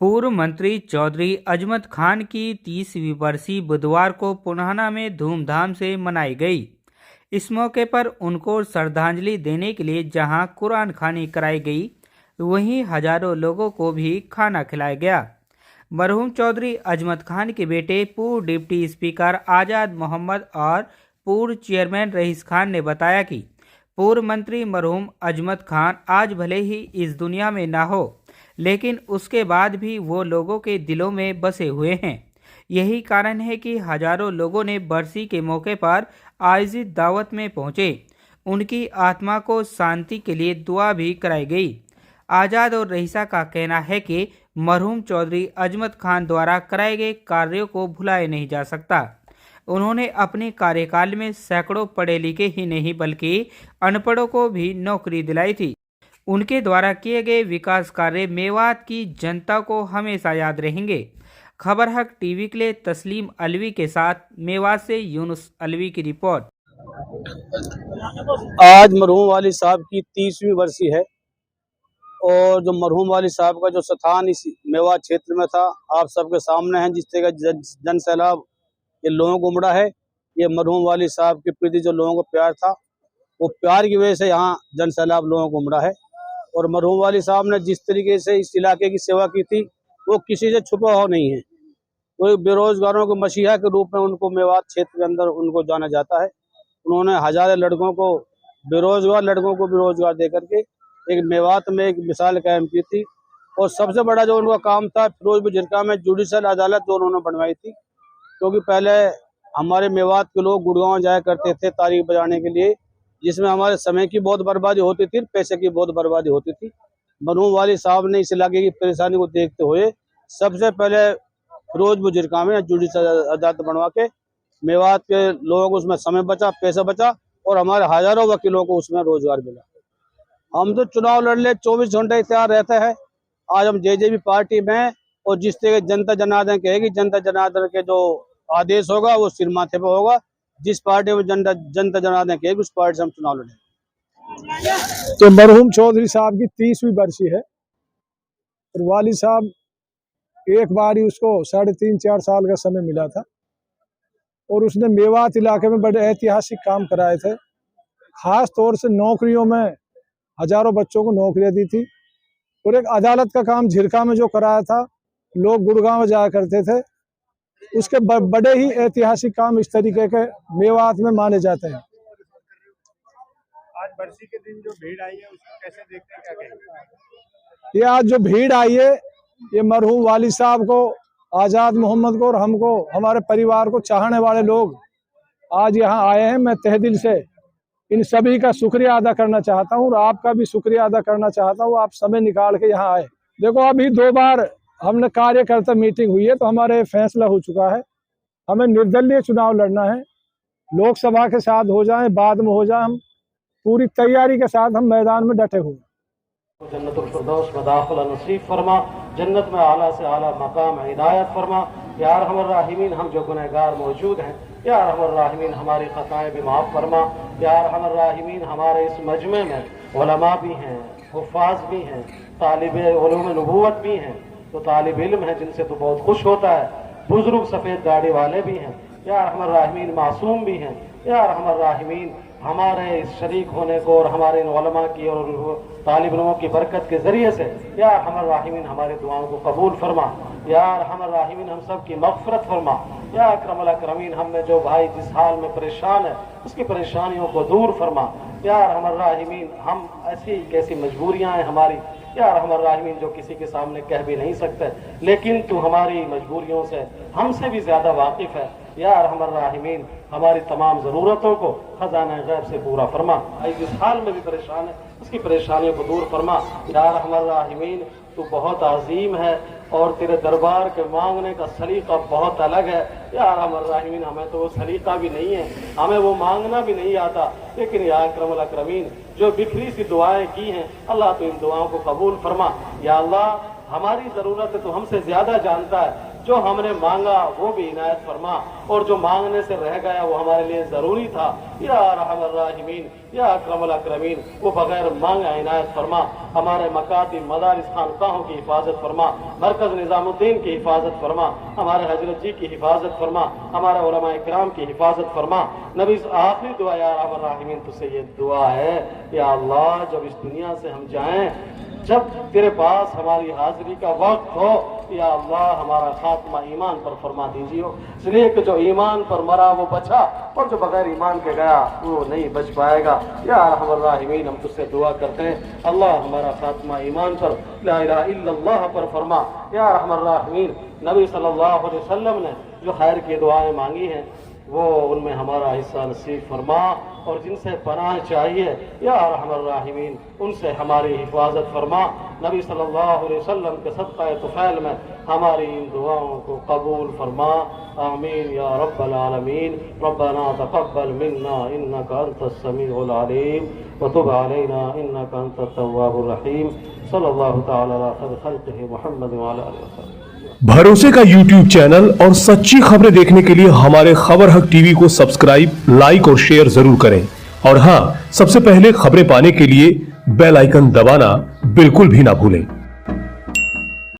पूर्व मंत्री चौधरी अजमत खान की 30वीं बरसी बुधवार को पुनाना में धूमधाम से मनाई गई। इस मौके पर उनको श्रद्धांजलि देने के लिए जहां कुरान खानी कराई गई, वहीं हजारों लोगों को भी खाना खिलाया गया। मरहूम चौधरी अजमत खान के बेटे पूर्व डिप्टी स्पीकर आज़ाद मोहम्मद और पूर्व चेयरमैन रईस खान ने बताया कि पूर्व मंत्री मरहूम अजमत खान आज भले ही इस दुनिया में ना हो, लेकिन उसके बाद भी वो लोगों के दिलों में बसे हुए हैं। यही कारण है कि हजारों लोगों ने बरसी के मौके पर आयोजित दावत में पहुंचे। उनकी आत्मा को शांति के लिए दुआ भी कराई गई। आज़ाद और रईसा का कहना है कि मरहूम चौधरी अजमत खान द्वारा कराए गए कार्यों को भुलाया नहीं जा सकता। उन्होंने अपने कार्यकाल में सैकड़ों पढ़े लिखे ही नहीं बल्कि अनपढ़ों को भी नौकरी दिलाई थी। उनके द्वारा किए गए विकास कार्य मेवात की जनता को हमेशा याद रहेंगे। खबर हक टीवी के लिए तस्लीम अलवी के साथ मेवात से यूनुस अलवी की रिपोर्ट। आज मरहूम वाली साहब की 30वीं बरसी है और जो मरहूम वाली साहब का जो स्थान इस मेवात क्षेत्र में था, आप सबके सामने है। जिस तरह का जन सैलाब ये लोगों को उमड़ा है, ये मरहूम वाली साहब के प्रति जो लोगों को प्यार था, वो प्यार की वजह से यहाँ जन सैलाब लोगों को उमड़ा है। और मरहूम वाली साहब ने जिस तरीके से इस इलाके की सेवा की थी, वो किसी से छुपा हुआ नहीं है। कोई बेरोजगारों के मसीहा के रूप में उनको मेवात क्षेत्र के अंदर उनको जाना जाता है। उन्होंने हजारों लड़कों को, बेरोजगार लड़कों को भी रोजगार दे करके एक मेवात में एक मिसाल कायम की थी। और सबसे बड़ा जो उनका काम था, फिरोजपुर झिरका में जुडिशल अदालत जो उन्होंने बनवाई थी, क्योंकि पहले हमारे मेवात के लोग गुड़गांव जाया करते थे तारीख बजाने के लिए, जिसमें हमारे समय की बहुत बर्बादी होती थी, पैसे की बहुत बर्बादी होती थी। मरहूम वाली साहब ने इस इलाके की परेशानी को देखते हुए सबसे पहले फिरोजपुर झिरका में जुडिशल अदालत बनवा के मेवात के लोगों को उसमें समय बचा, पैसा बचा और हमारे हजारों वकीलों को उसमें रोजगार मिला। हम तो चुनाव लड़ने 24 घंटे तैयार रहते हैं। आज हम जेजेपी पार्टी में, और जिस तरह जनता जनार्दन कहेगी, जनता जनार्दन के जो आदेश होगा वो सिर माथे पर होगा। जिस पार्टी में जनता जनार्दन कहेगी उस पार्टी से हम चुनाव लड़ेंगे। तो मरहूम चौधरी साहब की 30वीं बरसी है और वाली साहब एक बार ही उसको 3.5-4 साल का समय मिला था और उसने मेवात इलाके में बड़े ऐतिहासिक काम कराए थे। खास तौर से नौकरियों में हजारों बच्चों को नौकरियां दी थी और एक अदालत का काम झिरका में जो कराया था, लोग गुड़गांव जाया करते थे, उसके बड़े ही ऐतिहासिक काम इस तरीके के मेवात में माने जाते हैं। आज बरसी के दिन जो भीड़ आई है उसको कैसे देखते हैं, क्या कहेंगे? ये आज जो भीड़ आई है, ये मरहूम वाली साहब को, आज़ाद मोहम्मद को और हमको, हमारे परिवार को चाहने वाले लोग आज यहाँ आए हैं। मैं तहे दिल से इन सभी का शुक्रिया अदा करना चाहता हूँ और आपका भी शुक्रिया अदा करना चाहता हूँ। आप समय निकाल के यहाँ आए। देखो, अभी 2 बार हमने कार्यकर्ता मीटिंग हुई है तो हमारे फैसला हो चुका है, हमें निर्दलीय चुनाव लड़ना है। लोकसभा के साथ हो जाए, बाद में हो जाए, हम पूरी तैयारी के साथ हम मैदान में डटे हुए। जन्नतुल फिरदौस में दाखिला नसीब फरमा, जन्नत में आला से आला मकाम हिदायत फरमा। या अरहमर राहिमीन, हम जो गुनहगार मौजूद हैं, या अरहमर राहिमीन हमारी खताएं भी माफ़ फरमा। या अरहमर राहिमीन हमारे इस मजमे में उलमा भी हैं, हुफ़ाज़ भी हैं, तालिबे उलूम नबूवत भी हैं, तो तालिब इल्म है जिनसे तो बहुत खुश होता है, बुजुर्ग सफ़ेद दाढ़ी वाले भी हैं। या अरहमर राहिमीन मासूम भी हैं। या अरहमर राहिमीन हमारे इस शरीक होने को और हमारे इन उलमा की और तालिब इल्मों की बरकत के ज़रिए से या अरहमर राहिमीन हमारी दुआओं को कबूल फरमा। या अरहमर राहिमीन हम सब की मग़फ़िरत फरमा। या अकरमुल अकरमीन हम में जो भाई जिस हाल में परेशान है उसकी परेशानियों को दूर फरमा। या अरहमर राहिमीन हम ऐसी कैसी मजबूरियाँ हैं हमारी, या अरहमर राहिमीन जो किसी के सामने कह भी नहीं सकते, लेकिन तू हमारी मजबूरियों से हमसे भी ज़्यादा वाकिफ़ है। या अरहमर राहिमीन हमारी तमाम ज़रूरतों को खजाना गैब से पूरा फरमा। जिस हाल में भी परेशान है उसकी परेशानियों को दूर फरमा। या अरहमर राहिमीन तू बहुत अजीम है और तेरे दरबार के मांगने का सलीका बहुत अलग है। या अरहमर राहिमीन हमें तो वो सलीका भी नहीं है, हमें वो मांगना भी नहीं आता, लेकिन या अकरमुल अकरमीन जो बिखरी सी दुआएं की हैं, अल्लाह तो इन दुआओं को कबूल फरमा। या अल्लाह हमारी ज़रूरत है तो हमसे ज़्यादा जानता है, जो हमने मांगा वो भी इनायत फरमा, और जो मांगने से रह गया वो हमारे लिए जरूरी था, या रहमर राहिमीन या अकरमुल अकरमीन, वो बगैर मांगा इनायत फरमा। हमारे मकातिब मदारिस खानकाहों की हिफाजत फरमा, मरकज निजामुद्दीन की हिफाजत फरमा, हमारे हजरत जी की हिफाजत फरमा, हमारे उलमा इकराम की हिफाजत फरमा। नबी आखिरी दुआ या रहमर राहिमीन तुझसे ये दुआ है, या अल्लाह जब इस दुनिया से हम जाएं, जब तेरे पास हमारी हाजिरी का वक्त हो, या अल्लाह हमारा खात्मा ईमान पर फरमा दीजिए। इसलिए कि जो ईमान पर मरा वो बचा, और जो बगैर ईमान के गया वो नहीं बच पाएगा। या रहमर राहिमीन हम तुझसे दुआ करते हैं, अल्लाह हमारा खात्मा ईमान पर ला इलाहा इल्लल्लाह पर फरमा। या रहमर राहिमीन नबी सल्लल्लाहु अलैहि वसल्लम ने जो खैर की दुआएं मांगी हैं वो उनमें हमारा हिस्सा नसीब फरमा, और जिनसे पनाह चाहिए या रहमर राहिमीन उनसे हमारी हिफाजत फरमा। नबी सल्लल्लाहु अलैहि वसल्लम के सदक़ा तुफ़ैल में हमारी इन दुआओं को कबूल फरमा। आमीन या रब्बल आलमीन। रब्बना तक़ब्बल मिन्ना इन्नका अंतस समीउल अलीम व तुब अलैना इन्नका अंतत तव्वाबुर रहीम। सल्लल्लाहु तआला अला खैर खल्क़िही मुहम्मद व अला आलिहि वसल्लम। भरोसे का YouTube चैनल और सच्ची खबरें देखने के लिए हमारे खबर हक टीवी को सब्सक्राइब, लाइक और शेयर जरूर करें। और हाँ, सबसे पहले खबरें पाने के लिए बेल आइकन दबाना बिल्कुल भी ना भूलें।